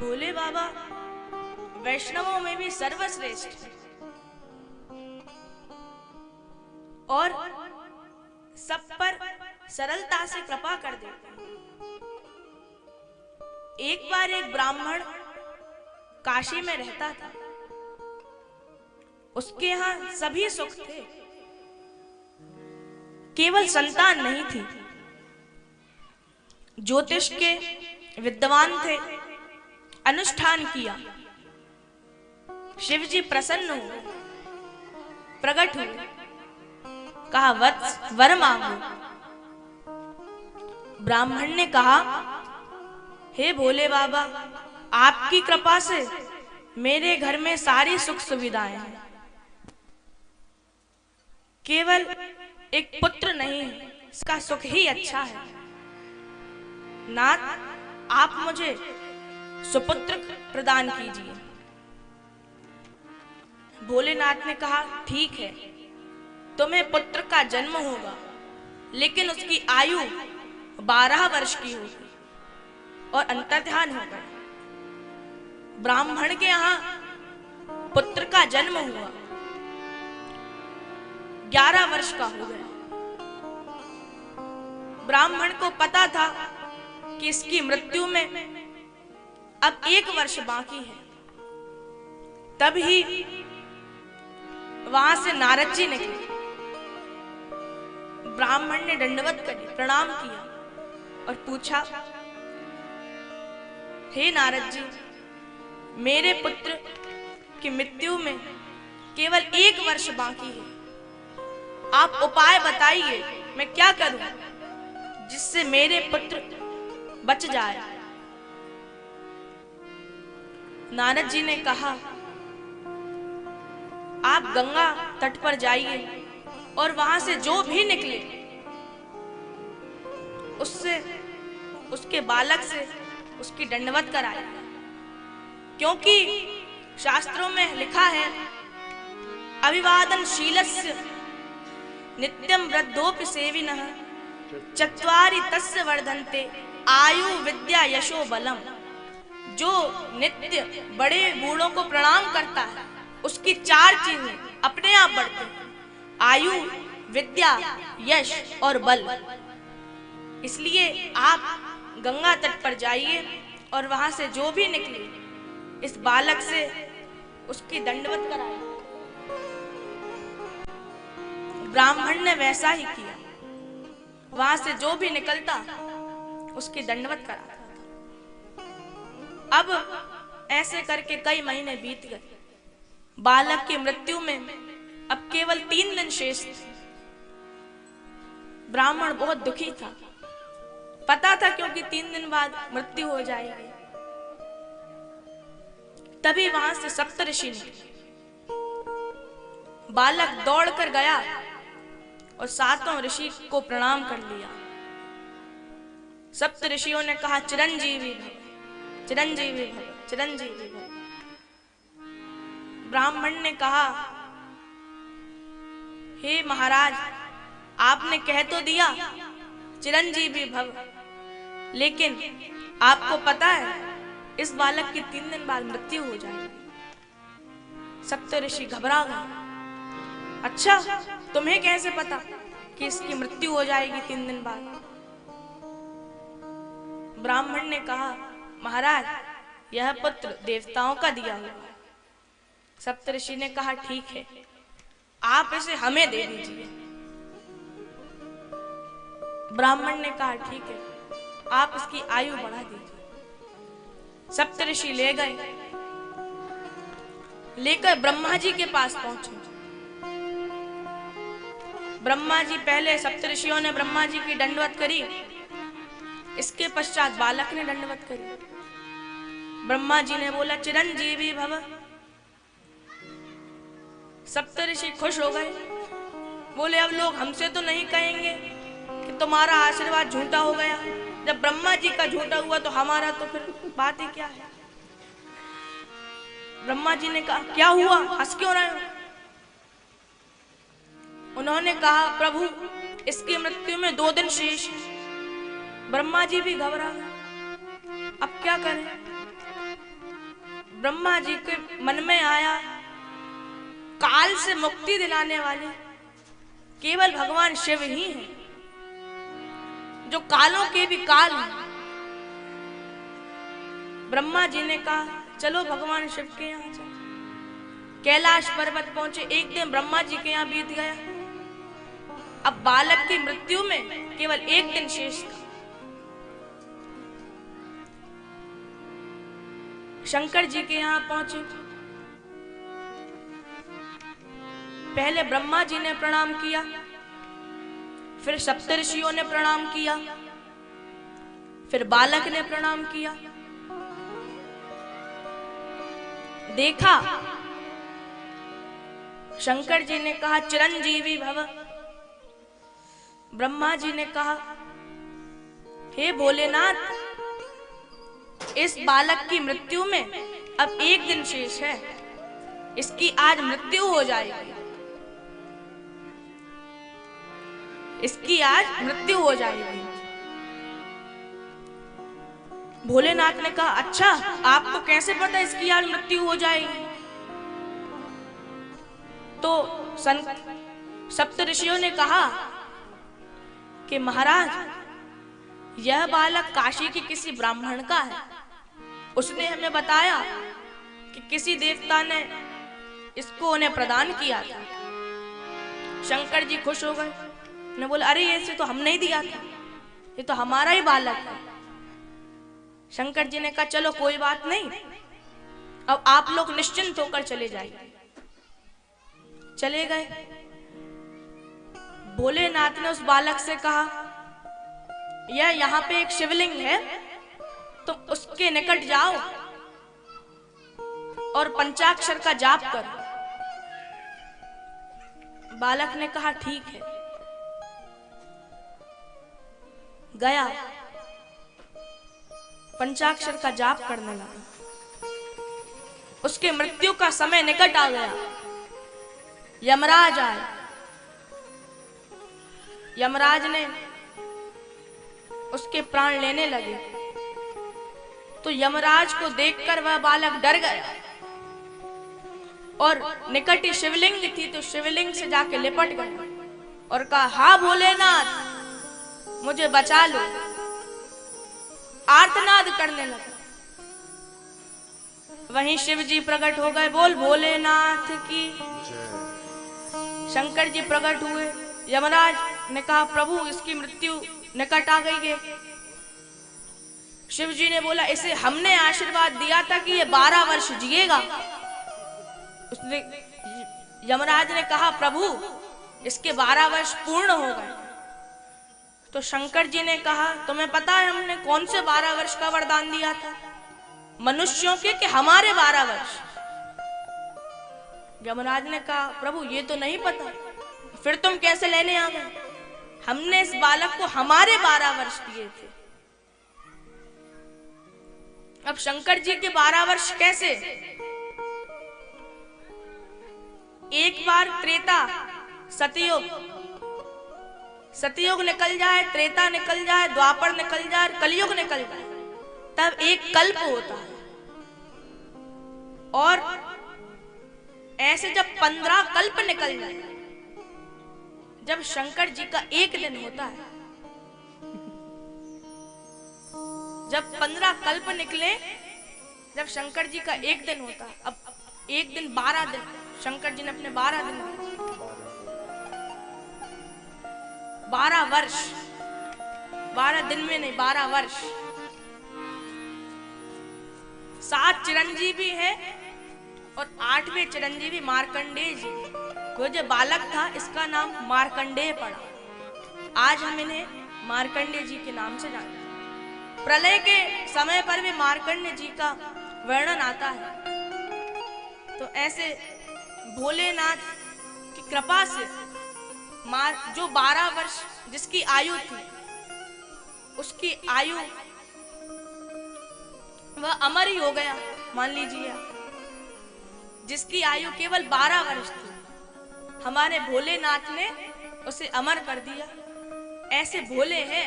भोले बाबा वैष्णवों में भी सर्वश्रेष्ठ और सब पर सरलता से कृपा कर देते हैं। एक बार एक ब्राह्मण काशी में रहता था। उसके यहाँ सभी सुख थे, केवल संतान नहीं थी। ज्योतिष के विद्वान थे, अनुष्ठान किया। शिव जी प्रसन्न हुए, प्रकट हुए, कहा वत्स वर मांगो। ब्राह्मण ने कहा, हे भोले बाबा, आपकी कृपा से मेरे घर में सारी सुख सुविधाएं हैं, केवल एक पुत्र नहीं है, इसका सुख ही अच्छा है। नाथ, आप मुझे सुपुत्र प्रदान कीजिए। भोलेनाथ ने कहा, ठीक है, तुम्हें पुत्र का जन्म होगा, लेकिन उसकी आयु 12 वर्ष की होगी और अंतर्ध्यान होगा। ब्राह्मण के यहाँ पुत्र का जन्म हुआ, 11 वर्ष का हो गया। ब्राह्मण को पता था कि इसकी मृत्यु में अब 1 वर्ष बाकी है। तभी वहां से नारद जी निकले। ब्राह्मण ने दंडवत करी, प्रणाम किया और पूछा, हे नारद जी, मेरे पुत्र की मृत्यु में केवल 1 वर्ष बाकी है। आप उपाय बताइए, मैं क्या करूं जिससे मेरे पुत्र बच जाए। नारद जी ने कहा, आप गंगा तट पर जाइए और वहां से जो भी निकले उससे, उसके बालक से उसकी दंडवत कराए, क्योंकि शास्त्रों में लिखा है, अभिवादन शीलस्य नित्यम वृद्धोपि सेविनः चत्वारि तस्य वर्धन्ते आयु विद्या यशो बलम। जो नित्य बड़े बूढ़ों को प्रणाम करता है, उसकी 4 चीजें अपने आप बढ़ती हैं, आयु, विद्या, यश और बल। इसलिए आप गंगा तट पर जाइए और वहां से जो भी निकले इस बालक से उसकी दंडवत कराइए। ब्राह्मण ने वैसा ही किया, वहां से जो भी निकलता उसकी दंडवत कराता था। अब ऐसे करके कई महीने बीत गए। बालक की मृत्यु में अब केवल 3 दिन शेष थे। ब्राह्मण बहुत दुखी था, पता था क्योंकि 3 दिन बाद मृत्यु हो जाएगी। तभी वहां से सप्तऋषि निकले। बालक दौड़कर गया और 7 ऋषि को प्रणाम कर लिया। सप्तऋषियों ने कहा, चिरंजीवी भव, चिरंजीवी भव, चिरंजीवी भव। ब्राह्मण ने कहा, हे महाराज, आपने कह तो दिया चिरंजीवी भव, लेकिन आपको पता है इस बालक की 3 दिन बाद मृत्यु हो जाएगी। सप्तऋषि घबरा गए। अच्छा, तुम्हें कैसे पता कि इसकी मृत्यु हो जाएगी 3 दिन बाद? ब्राह्मण ने कहा, महाराज, यह पुत्र देवताओं का दिया हुआ है। सप्तऋषि ने कहा, ठीक है, आप इसे हमें दे दीजिए। ब्राह्मण ने कहा, ठीक है, आप इसकी आयु बढ़ा दीजिए। सप्तऋषि ले गए, लेकर ब्रह्मा जी के पास पहुंचे। ब्रह्मा जी, पहले सप्तऋषियों ने ब्रह्मा जी की दंडवत करी, इसके पश्चात बालक ने दंडवत करी। ब्रह्मा जी ने बोला, चिरंजीवी भव। सप्तऋषि खुश हो गए, बोले, अब लोग हमसे तो नहीं कहेंगे कि तुम्हारा आशीर्वाद झूठा हो गया। जब ब्रह्मा जी का झूठा हुआ तो हमारा तो फिर बात ही क्या है। ब्रह्मा जी ने कहा, क्या हुआ, हंस क्यों रहे हो? उन्होंने कहा, प्रभु, इसकी मृत्यु में 2 दिन शेष है। ब्रह्मा जी भी घबरा गए, अब क्या करें? ब्रह्मा जी के मन में आया, काल से मुक्ति दिलाने वाले केवल भगवान शिव ही हैं, जो कालों के भी काल हैं। ब्रह्मा जी ने कहा चलो भगवान शिव के यहाँ चलो। कैलाश पर्वत पहुंचे। एक दिन ब्रह्मा जी के यहाँ बीत गया। अब बालक की मृत्यु में केवल एक दिन शेष था। शंकर जी के यहाँ पहुंचे। पहले ब्रह्मा जी ने प्रणाम किया, फिर सप्तऋषियों ने प्रणाम किया, फिर बालक ने प्रणाम किया। देखा, शंकर जी ने कहा चिरंजीवी भव। ब्रह्मा जी ने कहा हे भोलेनाथ, इस बालक की मृत्यु में अब एक दिन शेष है, इसकी आज मृत्यु हो जाएगी, इसकी आज मृत्यु हो जाएगी। भोलेनाथ ने कहा अच्छा, आपको कैसे पता इसकी आज मृत्यु हो जाएगी? तो सप्तऋषियों ने कहा कि महाराज, यह बालक काशी के किसी ब्राह्मण का है। उसने हमें बताया कि किसी देवता ने इसको उन्हें प्रदान किया था। शंकर जी खुश हो गए, ने बोला अरे ऐसे तो हमने ही दिया था, ये तो हमारा ही बालक है। शंकर जी ने कहा चलो कोई बात नहीं, अब आप लोग निश्चिंत होकर चले जाइए। चले गए। भोलेनाथ ने उस बालक से कहा यह यहाँ पे एक शिवलिंग है, तुम उसके निकट जाओ और पंचाक्षर का जाप करो। बालक ने कहा ठीक है। गया, पंचाक्षर का जाप करने लगा। उसके मृत्यु का समय निकट आ गया। यमराज आए। यमराज ने उसके प्राण लेने लगे तो यमराज को देखकर वह बालक डर गया और निकट ही शिवलिंग थी तो शिवलिंग से जाके लिपट गया और कहा हा भोलेनाथ, मुझे बचा लो। आर्तनाद करने लगा। वहीं शिव जी प्रकट हो गए। बोल भोलेनाथ की। शंकर जी प्रकट हुए। यमराज ने कहा प्रभु, इसकी मृत्यु निकट आ गई है। शिव जी ने बोला इसे हमने आशीर्वाद दिया था कि ये 12 वर्ष जिएगा। उसने यमराज ने कहा प्रभु, इसके 12 वर्ष पूर्ण हो गए। तो शंकर जी ने कहा तुम्हें पता है हमने कौन से 12 वर्ष का वरदान दिया था? मनुष्यों के कि हमारे 12 वर्ष? यमराज ने कहा प्रभु ये तो नहीं पता। फिर तुम कैसे लेने आ गए? हमने इस बालक को हमारे 12 वर्ष दिए थे। अब शंकर जी के 12 वर्ष कैसे? एक बार त्रेता सतयुग निकल जाए, त्रेता निकल जाए, द्वापर निकल जाए, कलयुग निकल जाए, तब एक कल्प होता है। और ऐसे जब 15 कल्प निकल जाए, जब शंकर जी का एक दिन होता है, जब 15 कल्प निकले, जब शंकर जी का एक दिन होता है, अब एक दिन 12 दिन, शंकर जी ने अपने 12 दिन 12 वर्ष, 12 दिन में नहीं 12 वर्ष। 7 चिरंजीवी है और 8वें चिरंजीवी मार्कंडेय जी। वो जो बालक था इसका नाम मार्कंडेय पड़ा। आज हम इन्हें मार्कंडेय जी के नाम से जानते हैं। प्रलय के समय पर भी मार्कंडेय जी का वर्णन आता है। तो ऐसे भोलेनाथ की कृपा से जो 12 वर्ष जिसकी आयु थी, उसकी आयु वह अमर ही हो गया। मान लीजिए जिसकी आयु केवल 12 वर्ष थी, हमारे भोलेनाथ ने उसे अमर कर दिया। ऐसे भोले हैं